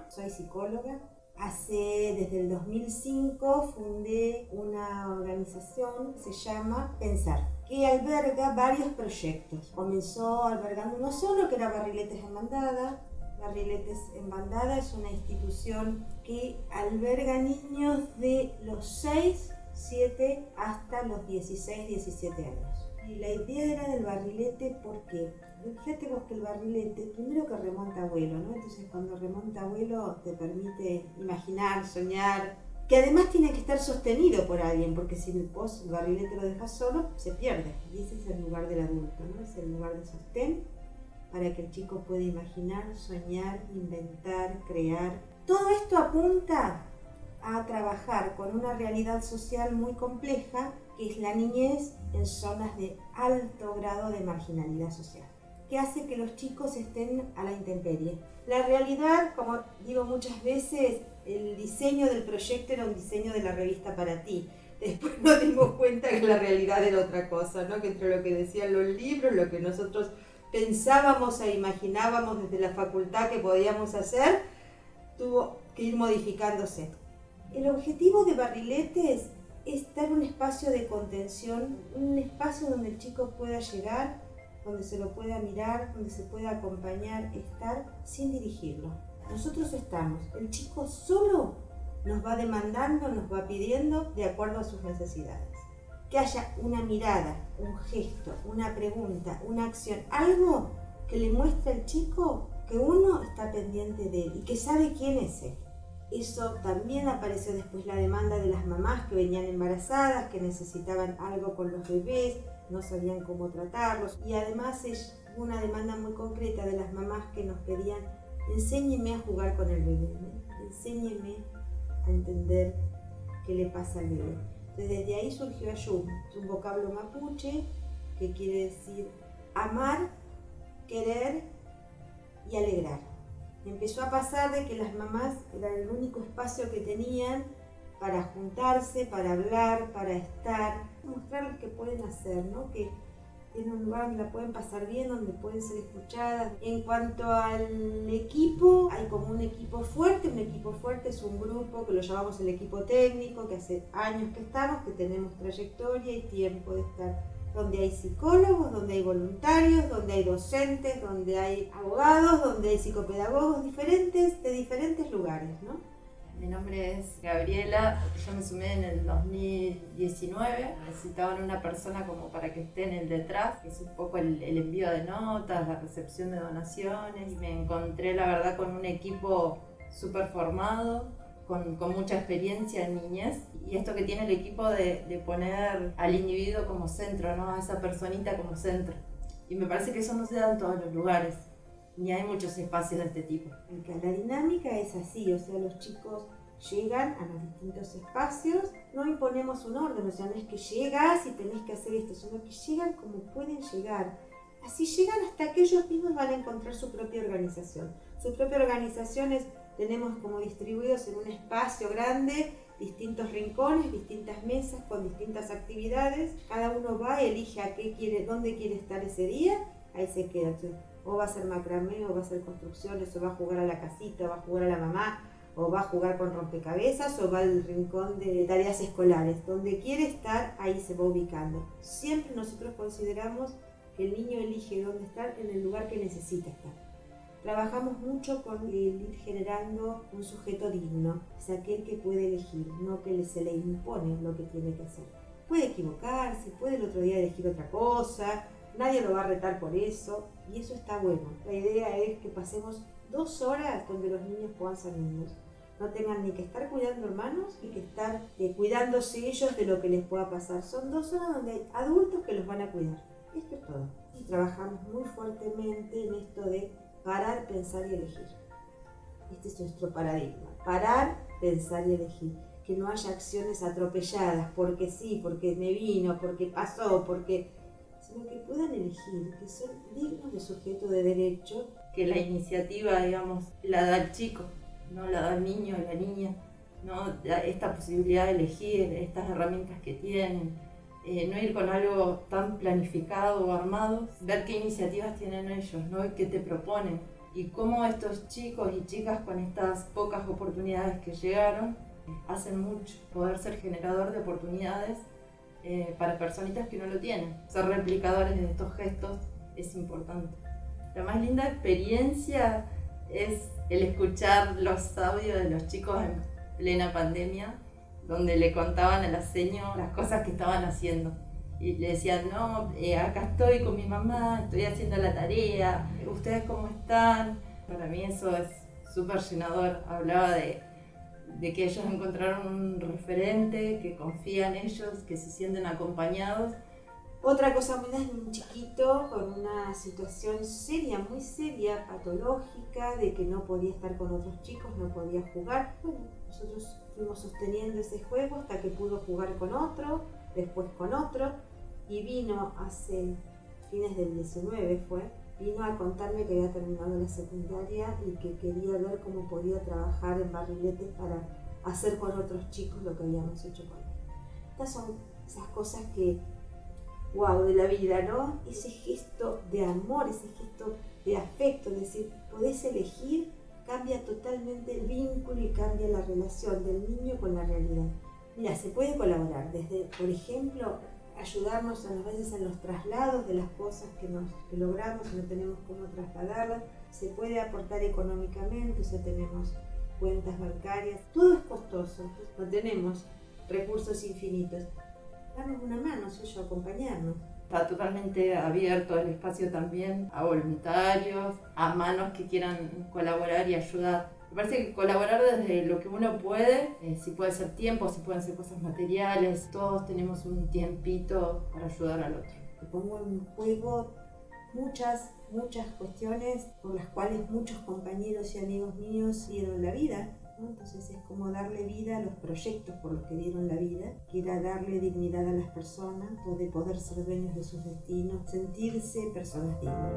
soy psicóloga. Desde el 2005 fundé una organización que se llama Pensar, que alberga varios proyectos. Comenzó albergando uno solo, que era Barriletes en Bandada. Barriletes en Bandada es una institución que alberga niños de los 6, 7 hasta los 16, 17 años. Y la idea era del barrilete, ¿por qué? Fíjate vos que el barrilete, primero que remonta abuelo, ¿no? Entonces cuando remonta abuelo te permite imaginar, soñar, que además tiene que estar sostenido por alguien, porque si vos el barrilete lo dejas solo, se pierde. Y ese es el lugar del adulto, ¿no? Es el lugar de sostén para que el chico pueda imaginar, soñar, inventar, crear. Todo esto apunta a trabajar con una realidad social muy compleja, que es la niñez en zonas de alto grado de marginalidad social, que hace que los chicos estén a la intemperie. La realidad, como digo muchas veces, el diseño del proyecto era un diseño de la revista Para Ti. Después nos dimos cuenta que la realidad era otra cosa, ¿no? Que entre lo que decían los libros, lo que nosotros pensábamos e imaginábamos desde la facultad que podíamos hacer, tuvo que ir modificándose. El objetivo de Barriletes es dar un espacio de contención, un espacio donde el chico pueda llegar, donde se lo pueda mirar, donde se pueda acompañar, estar sin dirigirlo. Nosotros estamos, el chico solo nos va demandando, nos va pidiendo de acuerdo a sus necesidades. Que haya una mirada, un gesto, una pregunta, una acción, algo que le muestre al chico que uno está pendiente de él y que sabe quién es él. Eso también apareció después la demanda de las mamás que venían embarazadas, que necesitaban algo con los bebés, no sabían cómo tratarlos. Y además es una demanda muy concreta de las mamás que nos pedían: enséñeme a jugar con el bebé, ¿no? Enséñeme a entender qué le pasa al bebé. Entonces desde ahí surgió Ayum, es un vocablo mapuche que quiere decir amar, querer y alegrar. Empezó a pasar de que las mamás eran el único espacio que tenían para juntarse, para hablar, para estar, mostrarles que pueden hacer, ¿no? Que tienen un lugar donde la pueden pasar bien, donde pueden ser escuchadas. En cuanto al equipo, hay como un equipo fuerte es un grupo que lo llamamos el equipo técnico, que hace años que estamos, que tenemos trayectoria y tiempo de estar, donde hay psicólogos, donde hay voluntarios, donde hay docentes, donde hay abogados, donde hay psicopedagogos de diferentes lugares, ¿no? Mi nombre es Gabriela, yo me sumé en el 2019, necesitaban una persona como para que esté en el detrás, que es un poco el envío de notas, la recepción de donaciones, y me encontré la verdad con un equipo súper formado, con mucha experiencia en niñez, y esto que tiene el equipo de poner al individuo como centro, ¿no? A esa personita como centro, y me parece que eso no se da en todos los lugares. Ni hay muchos espacios de este tipo. La dinámica es así, o sea, los chicos llegan a los distintos espacios, no imponemos un orden, o sea, no es que llegas y tenés que hacer esto, sino que llegan como pueden llegar. Así llegan hasta que ellos mismos van a encontrar su propia organización. Sus propias organizaciones tenemos como distribuidos en un espacio grande, distintos rincones, distintas mesas con distintas actividades. Cada uno va y elige dónde quiere estar ese día, ahí se queda. O va a ser macramé, o va a ser construcciones, o va a jugar a la casita, o va a jugar a la mamá, o va a jugar con rompecabezas, o va al rincón de tareas escolares. Donde quiere estar, ahí se va ubicando. Siempre nosotros consideramos que el niño elige dónde estar en el lugar que necesita estar. Trabajamos mucho con el ir generando un sujeto digno, es aquel que puede elegir, no que se le impone lo que tiene que hacer. Puede equivocarse, puede el otro día elegir otra cosa, nadie lo va a retar por eso, y eso está bueno. La idea es que pasemos 2 horas donde los niños puedan ser niños. No tengan ni que estar cuidando hermanos, ni que estar cuidándose ellos de lo que les pueda pasar. Son 2 horas donde hay adultos que los van a cuidar. Esto es todo. Y trabajamos muy fuertemente en esto de parar, pensar y elegir. Este es nuestro paradigma. Parar, pensar y elegir. Que no haya acciones atropelladas, porque sí, porque me vino, porque pasó, sino que puedan elegir, que son dignos de sujeto de derecho. Que la iniciativa, digamos, la da el chico, no la da el niño o la niña, ¿no? Esta posibilidad de elegir, estas herramientas que tienen, no ir con algo tan planificado o armado, ver qué iniciativas tienen ellos, ¿no? Y qué te proponen, y cómo estos chicos y chicas con estas pocas oportunidades que llegaron hacen mucho. Poder ser generador de oportunidades para personitas que no lo tienen. Ser replicadores de estos gestos es importante. La más linda experiencia es el escuchar los audios de los chicos en plena pandemia, donde le contaban a la seño las cosas que estaban haciendo. Y le decían, no, acá estoy con mi mamá, estoy haciendo la tarea, ¿ustedes cómo están? Para mí eso es súper llenador. Hablaba de que ellos encontraron un referente, que confía en ellos, que se sienten acompañados. Otra cosa muy de un chiquito con una situación seria, muy seria, patológica, de que no podía estar con otros chicos, no podía jugar. Bueno, nosotros fuimos sosteniendo ese juego hasta que pudo jugar con otro, después con otro, y vino hace fines del 19 vino a contarme que había terminado la secundaria y que quería ver cómo podía trabajar en barriletes para hacer con otros chicos lo que habíamos hecho con él. Estas son esas cosas que wow, de la vida, ¿no? Ese gesto de amor, ese gesto de afecto, es decir, podés elegir, cambia totalmente el vínculo y cambia la relación del niño con la realidad. Mira, se puede colaborar desde, por ejemplo, ayudarnos a veces en los traslados de las cosas que logramos y no tenemos cómo trasladarlas. Se puede aportar económicamente, o sea, tenemos cuentas bancarias. Todo es costoso, no tenemos recursos infinitos. Darnos una mano, yo, acompañarnos. Está totalmente abierto el espacio también a voluntarios, a manos que quieran colaborar y ayudar. Me parece que colaborar desde lo que uno puede, si puede ser tiempo, si pueden ser cosas materiales, todos tenemos un tiempito para ayudar al otro. Pongo en juego muchas cuestiones por las cuales muchos compañeros y amigos míos dieron la vida, ¿no? Entonces es como darle vida a los proyectos por los que dieron la vida, que era darle dignidad a las personas, de poder ser dueños de sus destinos, sentirse personas dignas.